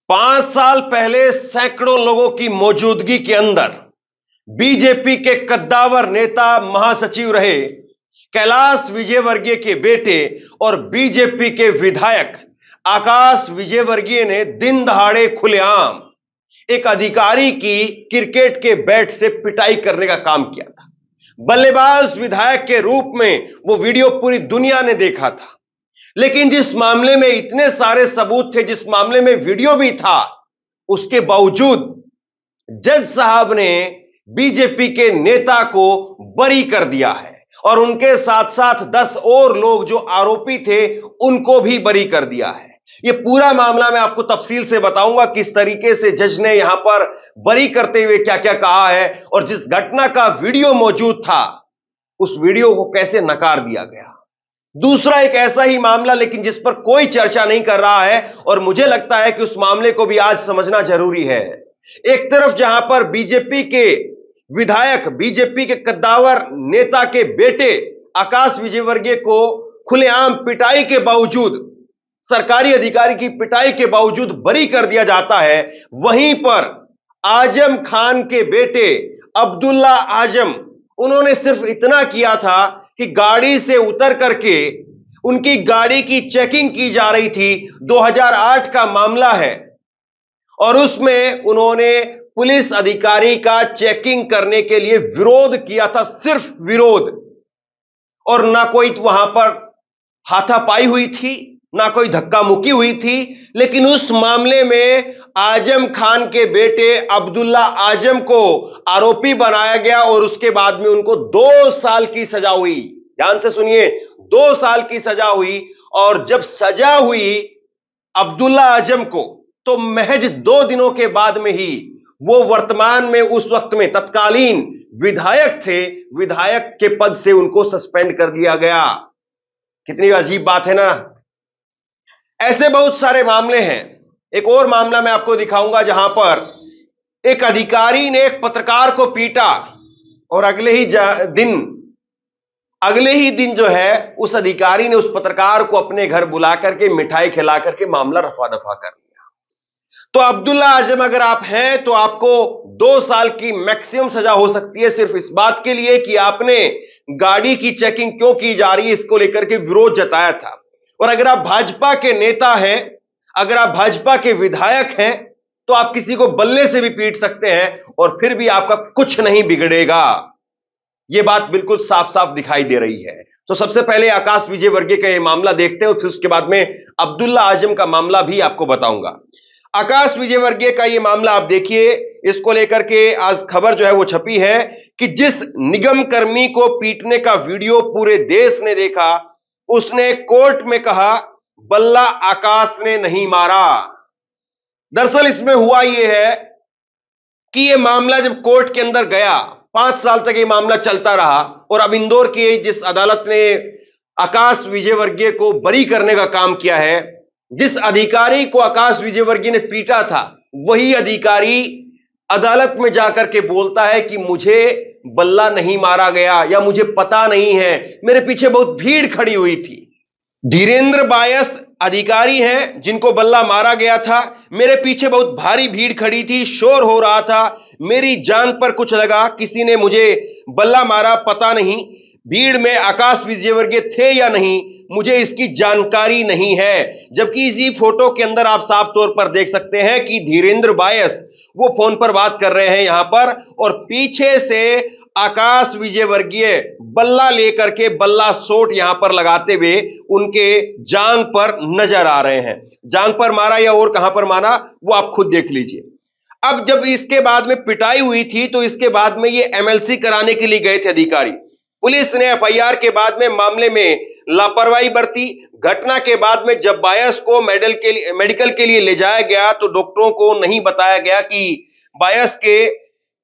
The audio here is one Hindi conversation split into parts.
5 साल पहले सैकड़ों लोगों की मौजूदगी के अंदर बीजेपी के कद्दावर नेता महासचिव रहे कैलाश विजयवर्गीय के बेटे और बीजेपी के विधायक आकाश विजयवर्गीय ने दिन दहाड़े खुलेआम एक अधिकारी की क्रिकेट के बैट से पिटाई करने का काम किया था। बल्लेबाज विधायक के रूप में वो वीडियो पूरी दुनिया ने देखा था, लेकिन जिस मामले में इतने सारे सबूत थे, जिस मामले में वीडियो भी था, उसके बावजूद जज साहब ने बीजेपी के नेता को बरी कर दिया है और उनके साथ साथ 10 और लोग जो आरोपी थे उनको भी बरी कर दिया है। यह पूरा मामला मैं आपको तफसील से बताऊंगा, किस तरीके से जज ने यहां पर बरी करते हुए क्या क्या कहा है और जिस घटना का वीडियो मौजूद था उस वीडियो को कैसे नकार दिया गया। दूसरा एक ऐसा ही मामला, लेकिन जिस पर कोई चर्चा नहीं कर रहा है और मुझे लगता है कि उस मामले को भी आज समझना जरूरी है। एक तरफ जहां पर बीजेपी के विधायक, बीजेपी के कद्दावर नेता के बेटे आकाश विजयवर्गीय को खुलेआम पिटाई के बावजूद, सरकारी अधिकारी की पिटाई के बावजूद बरी कर दिया जाता है, वहीं पर आजम खान के बेटे अब्दुल्ला आजम, उन्होंने सिर्फ इतना किया था कि गाड़ी से उतर करके उनकी गाड़ी की चेकिंग की जा रही थी। 2008 का मामला है और उसमें उन्होंने पुलिस अधिकारी का चेकिंग करने के लिए विरोध किया था, सिर्फ विरोध, और ना कोई वहां पर हाथापाई हुई थी, ना कोई धक्का मुक्की हुई थी। लेकिन उस मामले में आजम खान के बेटे अब्दुल्ला आजम को आरोपी बनाया गया और उसके बाद में उनको 2 साल की सजा हुई। ध्यान से सुनिए, 2 साल की सजा हुई। और जब सजा हुई अब्दुल्ला आजम को, तो महज 2 दिनों के बाद में ही वो वर्तमान में उस वक्त में तत्कालीन विधायक थे, विधायक के पद से उनको सस्पेंड कर दिया गया। कितनी अजीब बात है ना। ऐसे बहुत सारे मामले हैं। एक और मामला मैं आपको दिखाऊंगा जहां पर एक अधिकारी ने एक पत्रकार को पीटा और अगले ही दिन जो है उस अधिकारी ने उस पत्रकार को अपने घर बुला करके मिठाई खिला करके मामला रफा दफा कर लिया। तो अब्दुल्ला आजम अगर आप हैं तो आपको 2 साल की मैक्सिमम सजा हो सकती है, सिर्फ इस बात के लिए कि आपने गाड़ी की चेकिंग क्यों की जा रही है इसको लेकर के विरोध जताया था। और अगर आप भाजपा के नेता हैं, अगर आप भाजपा के विधायक हैं, तो आप किसी को बल्ले से भी पीट सकते हैं और फिर भी आपका कुछ नहीं बिगड़ेगा। यह बात बिल्कुल साफ साफ दिखाई दे रही है। तो सबसे पहले आकाश विजयवर्गीय का यह मामला देखते हैं और फिर उसके बाद में अब्दुल्ला आजम का मामला भी आपको बताऊंगा। आकाश विजयवर्गीय का यह मामला आप देखिए, इसको लेकर के आज खबर जो है वो छपी है कि जिस निगम कर्मी को पीटने का वीडियो पूरे देश ने देखा, उसने कोर्ट में कहा बल्ला आकाश ने नहीं मारा। दरअसल इसमें हुआ यह है कि यह मामला जब कोर्ट के अंदर गया, 5 साल तक यह मामला चलता रहा और अब इंदौर की जिस अदालत ने आकाश विजयवर्गीय को बरी करने का काम किया है, जिस अधिकारी को आकाश विजयवर्गीय ने पीटा था, वही अधिकारी अदालत में जाकर के बोलता है कि मुझे बल्ला नहीं मारा गया या मुझे पता नहीं है, मेरे पीछे बहुत भीड़ खड़ी हुई थी। धीरेंद्र बायस अधिकारी हैं जिनको बल्ला मारा गया था, मेरे पीछे बहुत भारी भीड़ खड़ी थी, शोर हो रहा था, मेरी जान पर कुछ लगा, किसी ने मुझे बल्ला मारा, पता नहीं भीड़ में आकाश विजयवर्गीय थे या नहीं, मुझे इसकी जानकारी नहीं है। जबकि इसी फोटो के अंदर आप साफ तौर पर देख सकते हैं कि धीरेंद्र बायस वो फोन पर बात कर रहे हैं यहां पर और पीछे से आकाश विजयवर्गीय बल्ला लेकर के बल्ला शॉट यहां पर लगाते हुए उनके जांग पर नजर आ रहे हैं। जांग पर मारा या और कहां पर मारा वो आप खुद देख लीजिए। अब जब इसके बाद में पिटाई हुई थी तो इसके बाद में ये एमएलसी कराने के लिए गए थे अधिकारी। पुलिस ने एफआईआर के बाद में मामले में लापरवाही बरती। घटना के बाद में जब बायस को मेडिकल के लिए ले जाया गया तो डॉक्टरों को नहीं बताया गया कि बायस के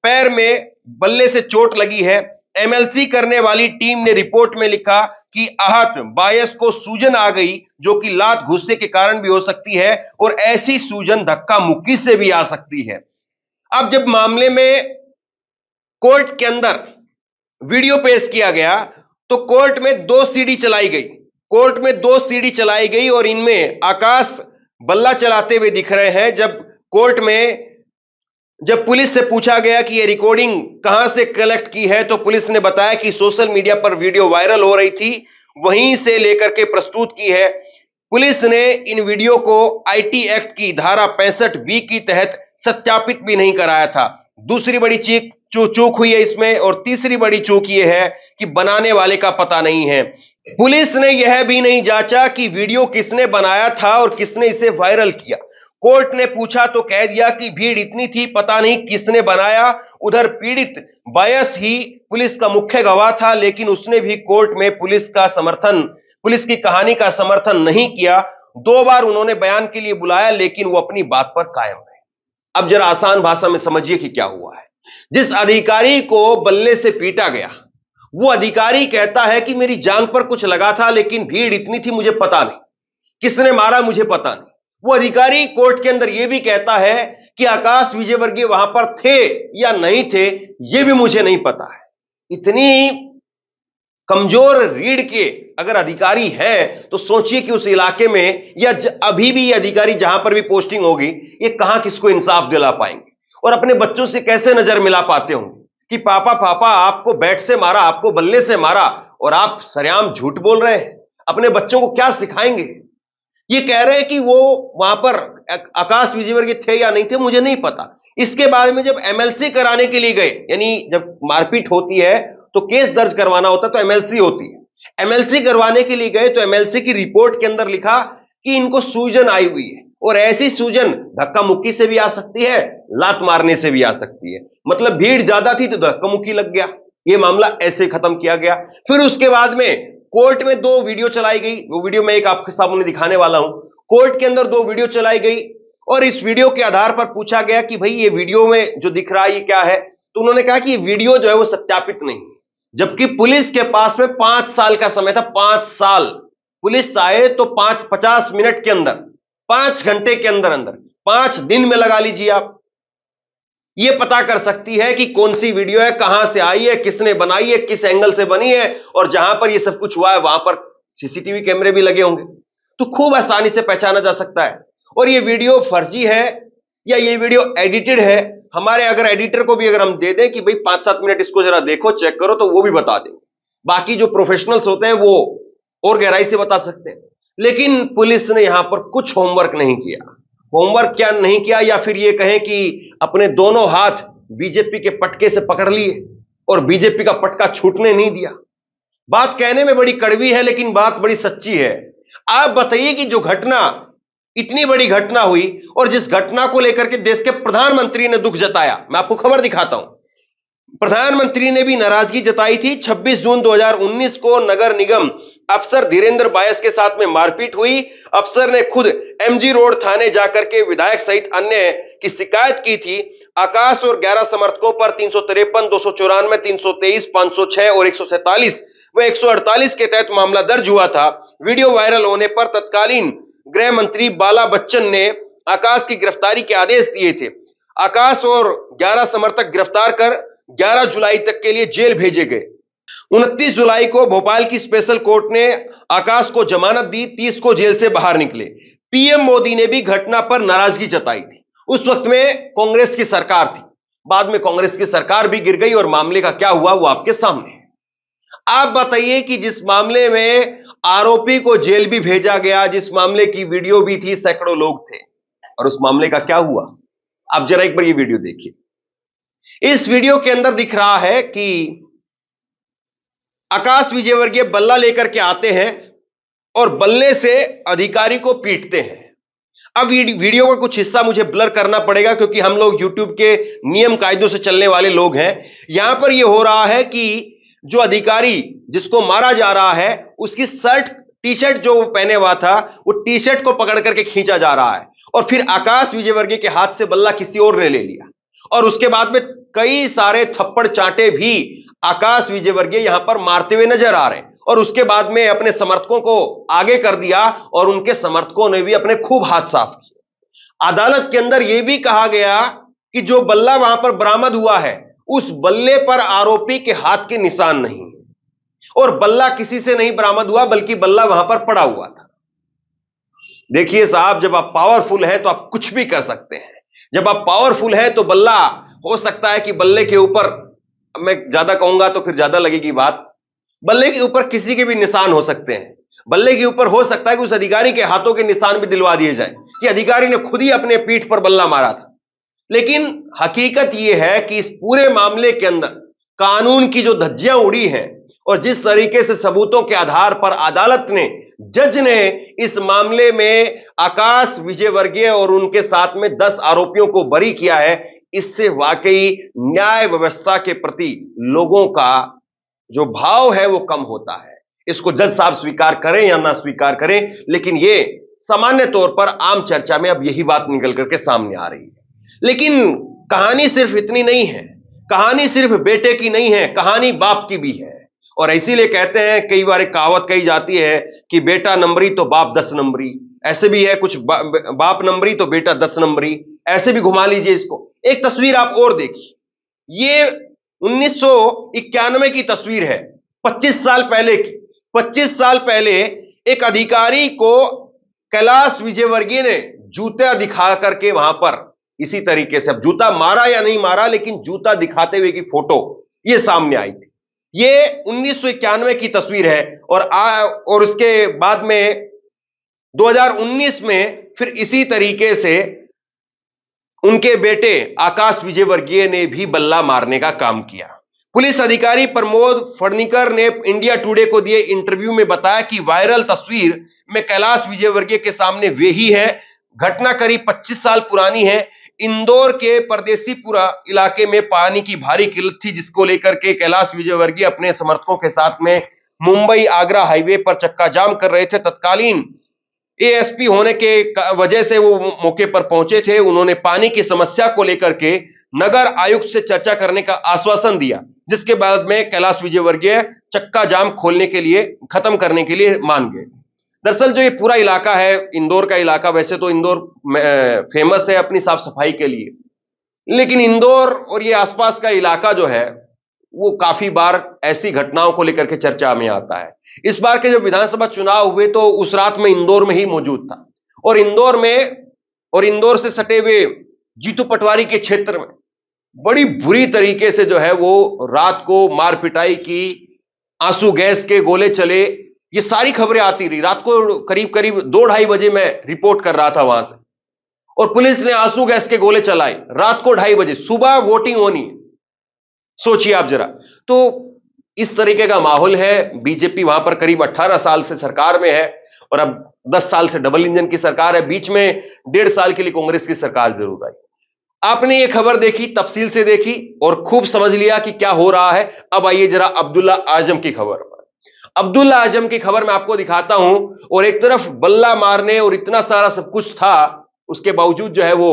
पैर में बल्ले से चोट लगी है। एमएलसी करने वाली टीम ने रिपोर्ट में लिखा कि आहत बायस को सूजन आ गई, जो कि लात घुस्से के कारण भी हो सकती है और ऐसी सूजन धक्का मुक्की से भी आ सकती है। अब जब मामले में कोर्ट के अंदर वीडियो पेश किया गया तो कोर्ट में 2 सीडी चलाई गई। कोर्ट में 2 सीडी चलाई गई और इनमें आकाश बल्ला चलाते हुए दिख रहे हैं। जब कोर्ट में जब पुलिस से पूछा गया कि यह रिकॉर्डिंग कहां से कलेक्ट की है, तो पुलिस ने बताया कि सोशल मीडिया पर वीडियो वायरल हो रही थी, वहीं से लेकर के प्रस्तुत की है। पुलिस ने इन वीडियो को आईटी एक्ट की धारा 65 बी की तहत सत्यापित भी नहीं कराया था। दूसरी बड़ी चूक हुई है इसमें। और तीसरी बड़ी चूक यह है कि बनाने वाले का पता नहीं है। पुलिस ने यह भी नहीं जांचा कि वीडियो किसने बनाया था और किसने इसे वायरल किया। कोर्ट ने पूछा तो कह दिया कि भीड़ इतनी थी, पता नहीं किसने बनाया। उधर पीड़ित बायस ही पुलिस का मुख्य गवाह था, लेकिन उसने भी कोर्ट में पुलिस की कहानी का समर्थन नहीं किया। 2 बार उन्होंने बयान के लिए बुलाया, लेकिन वो अपनी बात पर कायम रहे। अब जरा आसान भाषा में समझिए कि क्या हुआ है। जिस अधिकारी को बल्ले से पीटा गया, वो अधिकारी कहता है कि मेरी जांघ पर कुछ लगा था, लेकिन भीड़ इतनी थी, मुझे पता नहीं किसने मारा, मुझे पता नहीं। वो अधिकारी कोर्ट के अंदर यह भी कहता है कि आकाश विजयवर्गीय वहां पर थे या नहीं थे, यह भी मुझे नहीं पता है। इतनी कमजोर रीढ़ के अगर अधिकारी है, तो सोचिए कि उस इलाके में या अभी भी ये अधिकारी जहां पर भी पोस्टिंग होगी, ये कहां किसको इंसाफ दिला पाएंगे और अपने बच्चों से कैसे नजर मिला पाते होंगे कि पापा पापा आपको बैट से मारा, आपको बल्ले से मारा, और आप सरेआम झूठ बोल रहे हैं। अपने बच्चों को क्या सिखाएंगे? ये कह रहे हैं कि वो वहां पर आकाश विजयवर्गीय थे या नहीं थे, मुझे नहीं पता। इसके बारे में जब एमएलसी कराने के लिए गए, यानी जब मारपीट होती है तो केस दर्ज करवाना होता है, तो एमएलसी होती है। एमएलसी करवाने के लिए गए तो एमएलसी की रिपोर्ट के अंदर लिखा कि इनको सूजन आई हुई है, और ऐसी सूजन धक्का मुक्की से भी आ सकती है, लात मारने से भी आ सकती है। मतलब भीड़ ज्यादा थी तो धक्का मुक्की लग गया। यह मामला ऐसे खत्म किया गया। फिर उसके बाद में कोर्ट में 2 वीडियो चलाई गई। वो वीडियो मैं एक आपके सामने दिखाने वाला हूं। कोर्ट के अंदर 2 वीडियो चलाई गई और इस वीडियो के आधार पर पूछा गया कि भाई ये वीडियो में जो दिख रहा है ये क्या है। तो उन्होंने कहा कि ये वीडियो जो है वो सत्यापित नहीं है, जबकि पुलिस के पास में 5 साल का समय था। 5 साल पुलिस चाहे तो 50 मिनट के अंदर, 5 घंटे के अंदर अंदर, 5 दिन में लगा लीजिए आप, ये पता कर सकती है कि कौन सी वीडियो है, कहां से आई है, किसने बनाई है, किस एंगल से बनी है, और जहां पर ये सब कुछ हुआ है वहां पर सीसीटीवी कैमरे भी लगे होंगे, तो खूब आसानी से पहचाना जा सकता है। और ये वीडियो फर्जी है या ये वीडियो एडिटेड है, हमारे अगर एडिटर को भी अगर हम दे दें कि भाई 5-7 मिनट इसको जरा देखो, चेक करो, तो वो भी बता देंगे। बाकी जो प्रोफेशनल्स होते हैं वो और गहराई से बता सकते हैं। लेकिन पुलिस ने यहां पर कुछ होमवर्क नहीं किया। होमवर्क क्या नहीं किया, या फिर ये कहें कि अपने दोनों हाथ बीजेपी के पटके से पकड़ लिए और बीजेपी का पटका छूटने नहीं दिया। बात कहने में बड़ी कड़वी है, लेकिन बात बड़ी सच्ची है। आप बताइए कि जो घटना, इतनी बड़ी घटना हुई, और जिस घटना को लेकर के देश के प्रधानमंत्री ने दुख जताया, मैं आपको खबर दिखाता हूं। प्रधानमंत्री ने भी नाराजगी जताई थी। 26 जून 2019 को नगर निगम अफसर धीरेन्द्र बायस के साथ में मारपीट हुई। अफसर ने खुद एमजी रोड थाने जाकर के विधायक सहित अन्य की शिकायत की थी। आकाश और 11 समर्थकों पर 353, 294, 323, 506 और 147 व 148 के तहत मामला दर्ज हुआ था। वीडियो वायरल होने पर तत्कालीन गृह मंत्री बाला बच्चन ने आकाश की गिरफ्तारी के आदेश दिए थे। आकाश और 11 समर्थक गिरफ्तार कर 11 जुलाई तक के लिए जेल भेजे गए। 29 जुलाई को भोपाल की स्पेशल कोर्ट ने आकाश को जमानत दी, 30 को जेल से बाहर निकले। पीएम मोदी ने भी घटना पर नाराजगी जताई थी। उस वक्त में कांग्रेस की सरकार थी, बाद में कांग्रेस की सरकार भी गिर गई और मामले का क्या हुआ वो आपके सामने है। आप बताइए कि जिस मामले में आरोपी को जेल भी भेजा गया, जिस मामले की वीडियो भी थी, सैकड़ों लोग थे, और उस मामले का क्या हुआ? आप जरा एक बार ये वीडियो देखिए। इस वीडियो के अंदर दिख रहा है कि आकाश विजयवर्गीय बल्ला लेकर के आते हैं और बल्ले से अधिकारी को पीटते हैं। अब वीडियो का कुछ हिस्सा मुझे ब्लर करना पड़ेगा, क्योंकि हम लोग यूट्यूब के नियम कायदों से चलने वाले लोग हैं। यहां पर यह हो रहा है कि जो अधिकारी जिसको मारा जा रहा है, उसकी टी शर्ट जो वो पहने हुआ था, वो टी शर्ट को पकड़ करके खींचा जा रहा है, और फिर आकाश विजयवर्गीय के हाथ से बल्ला किसी और ने ले लिया, और उसके बाद में कई सारे थप्पड़ चांटे भी आकाश विजयवर्गीय यहां पर मारते हुए नजर आ रहे हैं। और उसके बाद में अपने समर्थकों को आगे कर दिया, और उनके समर्थकों ने भी अपने खूब हाथ साफ किए। अदालत के अंदर यह भी कहा गया कि जो बल्ला वहां पर बरामद हुआ है, उस बल्ले पर आरोपी के हाथ के निशान नहीं, और बल्ला किसी से नहीं बरामद हुआ, बल्कि बल्ला वहां पर पड़ा हुआ था। देखिए साहब, जब आप पावरफुल हैं तो आप कुछ भी कर सकते हैं। जब आप पावरफुल हैं तो बल्ला, हो सकता है कि बल्ले के ऊपर, मैं ज्यादा कहूंगा तो फिर ज्यादा लगेगी बात, बल्ले के ऊपर किसी के भी निशान हो सकते हैं। बल्ले के ऊपर हो सकता है कि उस अधिकारी के हाथों के निशान भी दिलवा दिए जाए कि अधिकारी ने खुद ही अपने पीठ पर बल्ला मारा था। लेकिन हकीकत यह है कि इस पूरे मामले के अंदर कानून की जो धज्जियां उड़ी हैं और जिस तरीके से सबूतों के आधार पर अदालत ने, जज ने इस मामले में आकाश विजयवर्गीय और उनके साथ में 10 आरोपियों को बरी किया है, इससे वाकई न्याय व्यवस्था के प्रति लोगों का जो भाव है वो कम होता है। इसको जज साहब स्वीकार करें या ना स्वीकार करें, लेकिन ये सामान्य तौर पर आम चर्चा में अब यही बात निकल करके सामने आ रही है। लेकिन कहानी सिर्फ इतनी नहीं है, कहानी सिर्फ बेटे की नहीं है, कहानी बाप की भी है। और इसीलिए कहते हैं, कई बार एक कहावत कही जाती है कि बेटा नंबरी तो बाप 10 नंबरी, ऐसे भी है कुछ, बाप नंबरी तो बेटा 10 नंबरी, ऐसे भी घुमा लीजिए इसको। एक तस्वीर आप और देखिए, ये 1991 की तस्वीर है, 25 साल पहले की। 25 साल पहले एक अधिकारी को कैलाश विजयवर्गीय ने जूता दिखा करके वहां पर इसी तरीके से, अब जूता मारा या नहीं मारा, लेकिन जूता दिखाते हुए की फोटो ये सामने आई थी। ये 1991 की तस्वीर है। और उसके बाद में 2019 में फिर इसी तरीके से उनके बेटे आकाश विजयवर्गीय ने भी बल्ला मारने का काम किया। पुलिस अधिकारी प्रमोद फड़निकर ने इंडिया टुडे को दिए इंटरव्यू में बताया कि वायरल तस्वीर में कैलाश विजयवर्गीय के सामने वे ही है। घटना करीब 25 साल पुरानी है। इंदौर के परदेसीपुरा इलाके में पानी की भारी किल्लत थी, जिसको लेकर के कैलाश विजयवर्गीय अपने समर्थकों के साथ में मुंबई आगरा हाईवे पर चक्का जाम कर रहे थे। तत्कालीन एएसपी होने के वजह से वो मौके पर पहुंचे थे। उन्होंने पानी की समस्या को लेकर के नगर आयुक्त से चर्चा करने का आश्वासन दिया, जिसके बाद में कैलाश विजयवर्गीय चक्का जाम खोलने के लिए, खत्म करने के लिए मान गए। दरअसल जो ये पूरा इलाका है, इंदौर का इलाका, वैसे तो इंदौर फेमस है अपनी साफ सफाई के लिए, लेकिन इंदौर और ये आसपास का इलाका जो है वो काफी बार ऐसी घटनाओं को लेकर के चर्चा में आता है। इस बार के जब विधानसभा चुनाव हुए तो उस रात में इंदौर में ही मौजूद था, और इंदौर से सटे हुए जीतू पटवारी के क्षेत्र में बड़ी बुरी तरीके से जो है वो रात को मार पिटाई की, आंसू गैस के गोले चले, ये सारी खबरें आती रही। रात को करीब करीब 2-2:30 बजे मैं रिपोर्ट कर रहा था वहां से, और पुलिस ने आंसू गैस के गोले चलाए रात को 2:30 बजे। सुबह वोटिंग होनी है, सोचिए आप जरा। तो इस तरीके का माहौल है। बीजेपी वहां पर करीब 18 साल से सरकार में है, और अब 10 साल से डबल इंजन की सरकार है। बीच में 1.5 साल के लिए कांग्रेस की सरकार जरूर आई। आपने ये खबर देखी, तफसील से देखी और खूब समझ लिया कि क्या हो रहा है। अब आइए जरा अब्दुल्ला आजम की खबर पर। अब्दुल्ला आजम की खबर मैं आपको दिखाता हूं। और एक तरफ बल्ला मारने और इतना सारा सब कुछ था, उसके बावजूद जो है वो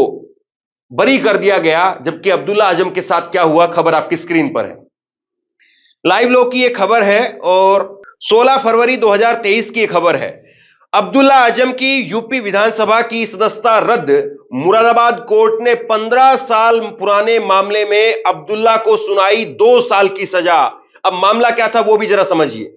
बरी कर दिया गया। जबकि अब्दुल्ला आजम के साथ क्या हुआ, खबर आपकी स्क्रीन पर है। लाइव लोग की यह खबर है और 16 फरवरी 2023 की खबर है। अब्दुल्ला आजम की यूपी विधानसभा की सदस्यता रद्द। मुरादाबाद कोर्ट ने 15 साल पुराने मामले में अब्दुल्ला को सुनाई 2 साल की सजा। अब मामला क्या था वो भी जरा समझिए।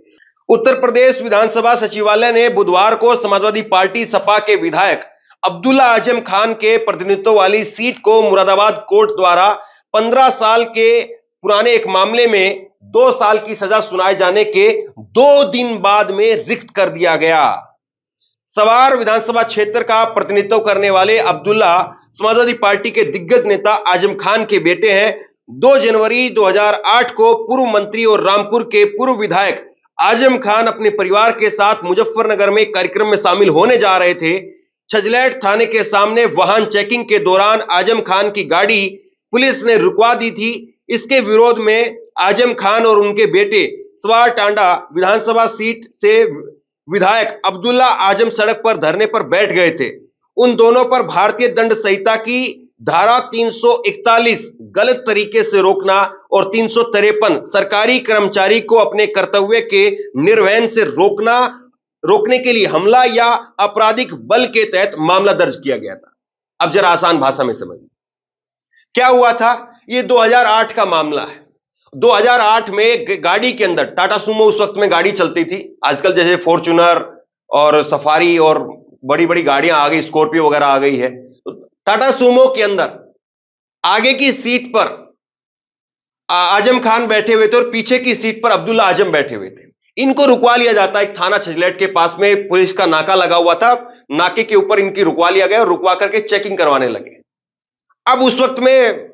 उत्तर प्रदेश विधानसभा सचिवालय ने बुधवार को समाजवादी पार्टी सपा के विधायक अब्दुल्ला आजम खान के प्रतिनिधित्व वाली सीट को मुरादाबाद कोर्ट द्वारा 15 साल के पुराने एक मामले में 2 साल की सजा सुनाए जाने के 2 दिन बाद में रिक्त कर दिया गया। सवार विधानसभा क्षेत्र का प्रतिनिधित्व करने वाले अब्दुल्ला समाजवादी पार्टी के दिग्गज नेता आजम खान के बेटे हैं। 2 जनवरी 2008 को पूर्व मंत्री और रामपुर के पूर्व विधायक आजम खान अपने परिवार के साथ मुजफ्फरनगर में कार्यक्रम में शामिल होने जा रहे थे। छजलैट थाने के सामने वाहन चेकिंग के दौरान आजम खान की गाड़ी पुलिस ने रुकवा दी थी। इसके विरोध में आजम खान और उनके बेटे सवार टांडा विधानसभा सीट से विधायक अब्दुल्ला आजम सड़क पर धरने पर बैठ गए थे। उन दोनों पर भारतीय दंड संहिता की धारा 341 गलत तरीके से रोकना और 353 सरकारी कर्मचारी को अपने कर्तव्य के निर्वहन से रोकने के लिए हमला या आपराधिक बल के तहत मामला दर्ज किया गया था। अब जरा आसान भाषा में समझिए क्या हुआ था। यह 2008 का मामला है। 2008 में गाड़ी के अंदर टाटा सुमो उस वक्त में गाड़ी चलती थी। आजकल जैसे फॉर्च्यूनर और सफारी और बड़ी बड़ी गाड़ियां आ गई, स्कॉर्पियो वगैरह आ गई है। तो टाटा सुमो के अंदर आगे की सीट पर आजम खान बैठे हुए थे और पीछे की सीट पर अब्दुल्ला आजम बैठे हुए थे। इनको रुकवा लिया जाता है। एक थाना छजलेट के पास में पुलिस का नाका लगा हुआ था। नाके के ऊपर इनकी रुकवा लिया गया और रुकवा करके चेकिंग करवाने लगे। अब उस वक्त में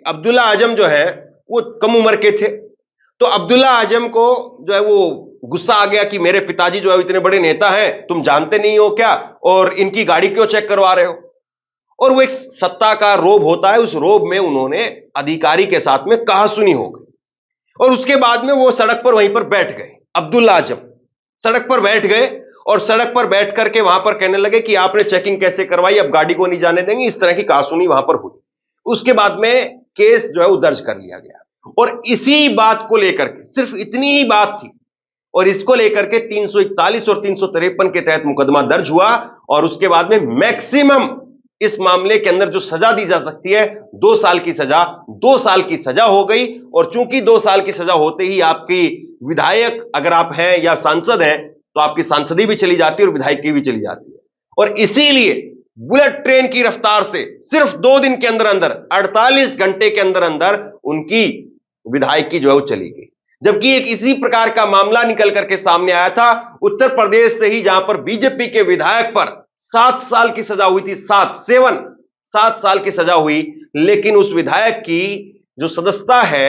अब्दुल्ला आजम जो है वो कम उम्र के थे, तो अब्दुल्ला आजम को जो है वो गुस्सा आ गया कि मेरे पिताजी जो है इतने बड़े नेता हैं, तुम जानते नहीं हो क्या, और इनकी गाड़ी क्यों चेक करवा रहे हो। और वो एक सत्ता का रोब होता है, उस रोब में उन्होंने अधिकारी के साथ में कहासुनी हो गई और उसके बाद में वो सड़क पर वहीं पर बैठ गए। अब्दुल्ला आजम सड़क पर बैठ गए और सड़क पर बैठ करके वहां पर कहने लगे कि आपने चेकिंग कैसे करवाई, अब गाड़ी को नहीं जाने देंगे। इस तरह की कहासुनी वहां पर हुई। उसके बाद में केस जो है वो दर्ज कर लिया गया और इसी बात को लेकर के, सिर्फ इतनी ही बात थी, और इसको लेकर के 341 और 353 के तहत मुकदमा दर्ज हुआ और उसके बाद में मैक्सिमम इस मामले के अंदर जो सजा दी जा सकती है 2 साल की सजा, 2 साल की सजा हो गई। और चूंकि 2 साल की सजा होते ही आपकी विधायक अगर आप हैं या सांसद हैं तो आपकी सांसदी भी चली जाती है और विधायकी भी चली जाती है। और इसीलिए बुलेट ट्रेन की रफ्तार से सिर्फ 2 दिन के अंदर अंदर 48 घंटे के अंदर अंदर उनकी विधायकी जो है वो चली गई। जबकि एक इसी प्रकार का मामला निकल करके सामने आया था उत्तर प्रदेश से ही, जहां पर बीजेपी के विधायक पर 7 साल की सजा हुई थी। 7 साल की सजा हुई, लेकिन उस विधायक की जो सदस्यता है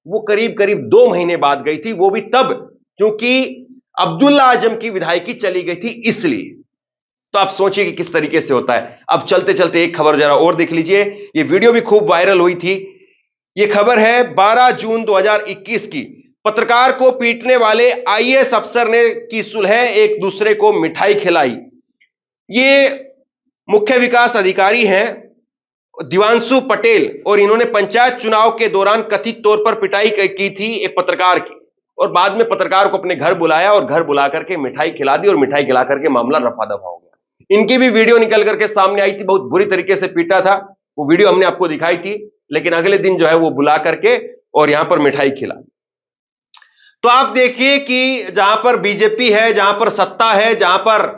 वो करीब करीब 2 महीने बाद गई थी। वो भी तब क्योंकि अब्दुल्ला आजम की विधायकी चली गई थी इसलिए। तो आप सोचिए कि किस तरीके से होता है। अब चलते चलते एक खबर जरा और देख लीजिए। ये वीडियो भी खूब वायरल हुई थी। ये खबर है 12 जून 2021 की। पत्रकार को पीटने वाले आईएएस अफसर ने की सुलह, एक दूसरे को मिठाई खिलाई। ये मुख्य विकास अधिकारी हैं दिवांशु पटेल और इन्होंने पंचायत चुनाव के दौरान कथित तौर पर पिटाई की थी एक पत्रकार की, और बाद में पत्रकार को अपने घर बुलाया और घर बुला करके मिठाई खिला दी और मिठाई खिला करके मामला रफा दफा हो गया। इनकी भी वीडियो निकल करके सामने आई थी, बहुत बुरी तरीके से पीटा था। वो वीडियो हमने आपको दिखाई थी, लेकिन अगले दिन जो है वो बुला करके और यहां पर मिठाई खिला। तो आप देखिए कि जहां पर बीजेपी है, जहां पर सत्ता है, जहां पर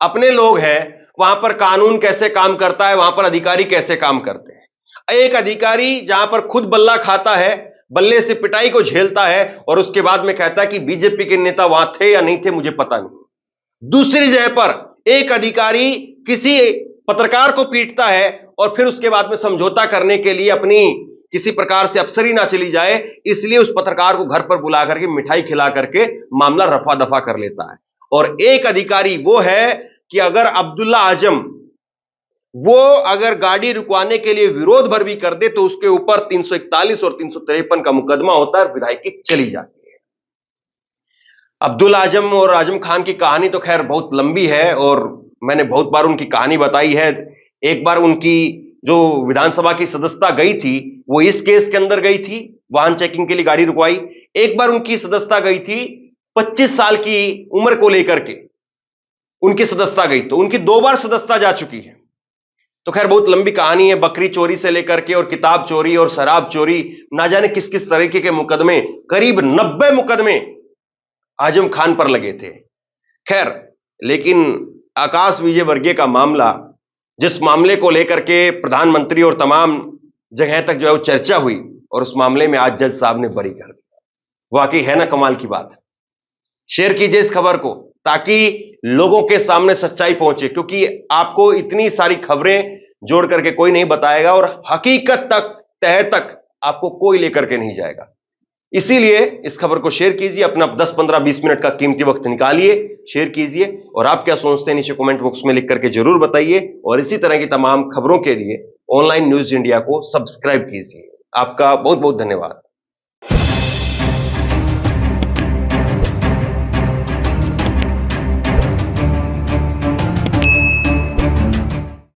अपने लोग हैं, वहां पर कानून कैसे काम करता है, वहां पर अधिकारी कैसे काम करते हैं। एक अधिकारी जहां पर खुद बल्ला खाता है, बल्ले से पिटाई को झेलता है और उसके बाद में कहता है कि बीजेपी के नेता वहां थे या नहीं थे मुझे पता नहीं। दूसरी जगह पर एक अधिकारी किसी पत्रकार को पीटता है और फिर उसके बाद में समझौता करने के लिए अपनी किसी प्रकार से अफसरी ना चली जाए, इसलिए उस पत्रकार को घर पर बुला करके मिठाई खिला करके मामला रफा दफा कर लेता है। और एक अधिकारी वो है कि अगर अब्दुल्ला आजम वो अगर गाड़ी रुकवाने के लिए विरोध भर भी कर दे तो उसके ऊपर 341 और 353 का मुकदमा होता है, विधायकी चली जाती है। अब्दुल्ला आजम और आजम खान की कहानी तो खैर बहुत लंबी है और मैंने बहुत बार उनकी कहानी बताई है। एक बार उनकी जो विधानसभा की सदस्यता गई थी वो इस केस के अंदर गई थी, वाहन चेकिंग के लिए गाड़ी रुकवाई। एक बार उनकी सदस्यता गई थी 25 साल की उम्र को लेकर के उनकी सदस्यता गई, तो उनकी 2 बार सदस्यता जा चुकी है। तो खैर बहुत लंबी कहानी है। बकरी चोरी से लेकर के और किताब चोरी और शराब चोरी, ना जाने किस किस तरीके के मुकदमे, करीब 90 मुकदमे आजम खान पर लगे थे। खैर, लेकिन आकाश विजयवर्गीय का मामला, जिस मामले को लेकर के प्रधानमंत्री और तमाम जगह तक जो है वो चर्चा हुई, और उस मामले में आज जज साहब ने बरी कर दिया। वाकई है ना कमाल की बात। शेयर कीजिए इस खबर को ताकि लोगों के सामने सच्चाई पहुंचे, क्योंकि आपको इतनी सारी खबरें जोड़ करके कोई नहीं बताएगा और हकीकत तक, तह तक आपको कोई लेकर के नहीं जाएगा। इसीलिए इस खबर को शेयर कीजिए, अपना 10, 15, 20 मिनट का कीमती वक्त निकालिए, शेयर कीजिए, और आप क्या सोचते हैं नीचे कमेंट बॉक्स में लिख करके जरूर बताइए। और इसी तरह की तमाम खबरों के लिए ऑनलाइन न्यूज इंडिया को सब्सक्राइब कीजिए। आपका बहुत बहुत धन्यवाद।